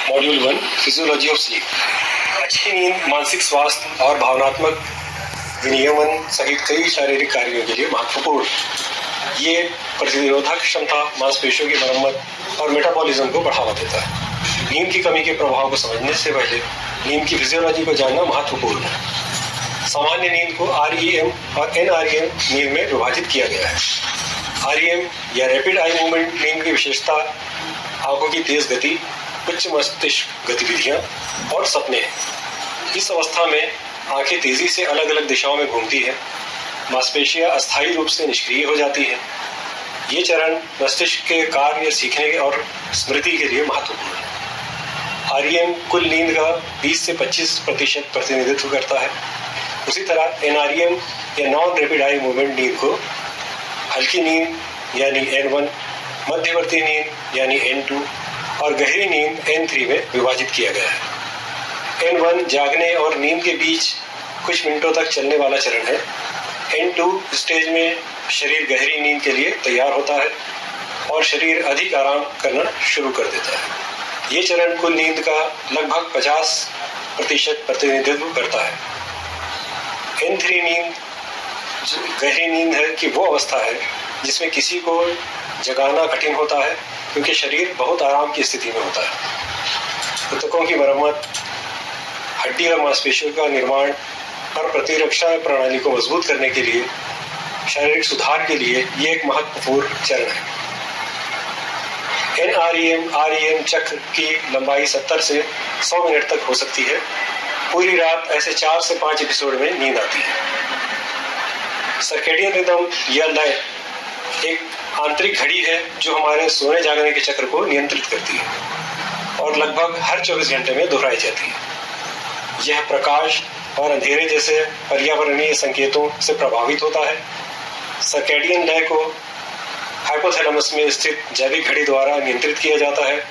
Module 1 physiology of sleep. अच्छी नींद मानसिक स्वास्थ्य और भावनात्मक विनियमन सहित कई शारीरिक कार्यों के लिए महत्वपूर्ण है। ये प्रतिरोधक क्षमता, मांसपेशियों की मरम्मत और मेटाबॉलिज्म को बढ़ावा देता है। नींद की कमी के प्रभाव को समझने से पहले नींद की फिजियोलॉजी को जानना महत्वपूर्ण है। सामान्य नींद को REM और NREM नींद में विभाजित किया गया है। REM या रैपिड आई मूवमेंट नींद की विशेषता आंखों की तेज गति, उच्च मस्तिष्क गतिविधियां और सपने हैं। इस अवस्था में आंखें तेजी से अलग अलग दिशाओं में घूमती हैं, मांसपेशियां अस्थायी रूप से निष्क्रिय हो जाती हैं। ये चरण मस्तिष्क के कार्य, सीखने और स्मृति के लिए महत्वपूर्ण है। REM कुल नींद का 20 से 25% प्रतिनिधित्व करता है। उसी तरह NREM या नॉन रैपिड आई मूवमेंट नींद को हल्की नींद यानी N1, मध्यवर्ती नींद यानी N2 और गहरी नींद N3 में विभाजित किया गया है। N1 जागने और नींद के बीच कुछ मिनटों तक चलने वाला चरण है। N2 स्टेज में शरीर गहरी नींद के लिए तैयार होता है और शरीर अधिक आराम करना शुरू कर देता है। ये चरण कुल नींद का लगभग 50% प्रतिनिधित्व करता है। N3 नींद गहरी नींद है कि वो अवस्था है जिसमें किसी को जगाना कठिन होता है क्योंकि शरीर बहुत आराम की स्थिति में होता है। ऊतकों की मरम्मत, हड्डी और मांसपेशियों का निर्माण और प्रतिरक्षा प्रणाली को मजबूत करने के लिए, शारीरिक सुधार के लिए ये एक महत्वपूर्ण चरण है। NREM REM चक्र की लंबाई 70 से 100 मिनट तक हो सकती है। पूरी रात ऐसे 4 से 5 एपिसोड में नींद आती है। सर्केडियन रिदम या लय एक आंतरिक घड़ी है जो हमारे सोने जागने के चक्र को नियंत्रित करती है और लगभग हर 24 घंटे में दोहराई जाती है। यह प्रकाश और अंधेरे जैसे पर्यावरणीय संकेतों से प्रभावित होता है। सर्केडियन लय को हाइपोथैलेमस में स्थित जैविक घड़ी द्वारा नियंत्रित किया जाता है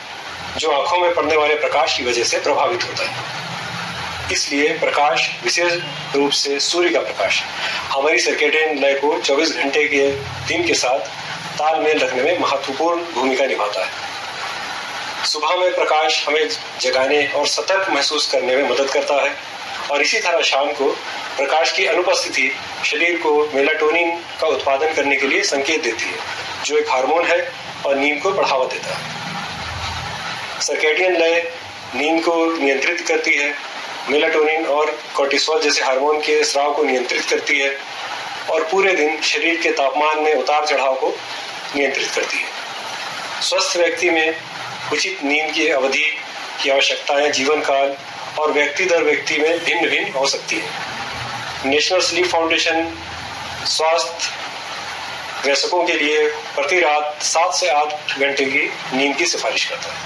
जो आंखों में पड़ने वाले प्रकाश की वजह से प्रभावित होता है। इसलिए प्रकाश, विशेष रूप से सूर्य का प्रकाश, हमारी सर्केडियन लय को 24 घंटे के दिन के साथ तालमेल रखने में महत्वपूर्ण भूमिका निभाता है। सुबह में प्रकाश हमें जगाने और सतर्क महसूस करने में मदद करता है और इसी तरह शाम को प्रकाश की अनुपस्थिति शरीर को मेलाटोनिन का उत्पादन करने के लिए संकेत देती है, जो एक हार्मोन है और नींद को बढ़ावा देता है। सर्केडियन लय नींद को नियंत्रित करती है, मेलाटोनिन और कोर्टिसोल जैसे हार्मोन के स्राव को नियंत्रित करती है और पूरे दिन शरीर के तापमान में उतार चढ़ाव को नियंत्रित करती है। स्वस्थ व्यक्ति में उचित नींद की अवधि की आवश्यकताएं जीवन काल और व्यक्ति दर व्यक्ति में भिन्न भिन्न हो सकती है। नेशनल स्लीप फाउंडेशन स्वास्थ्य वयस्कों के लिए प्रति रात 7 से 8 घंटे की नींद की सिफारिश करता है।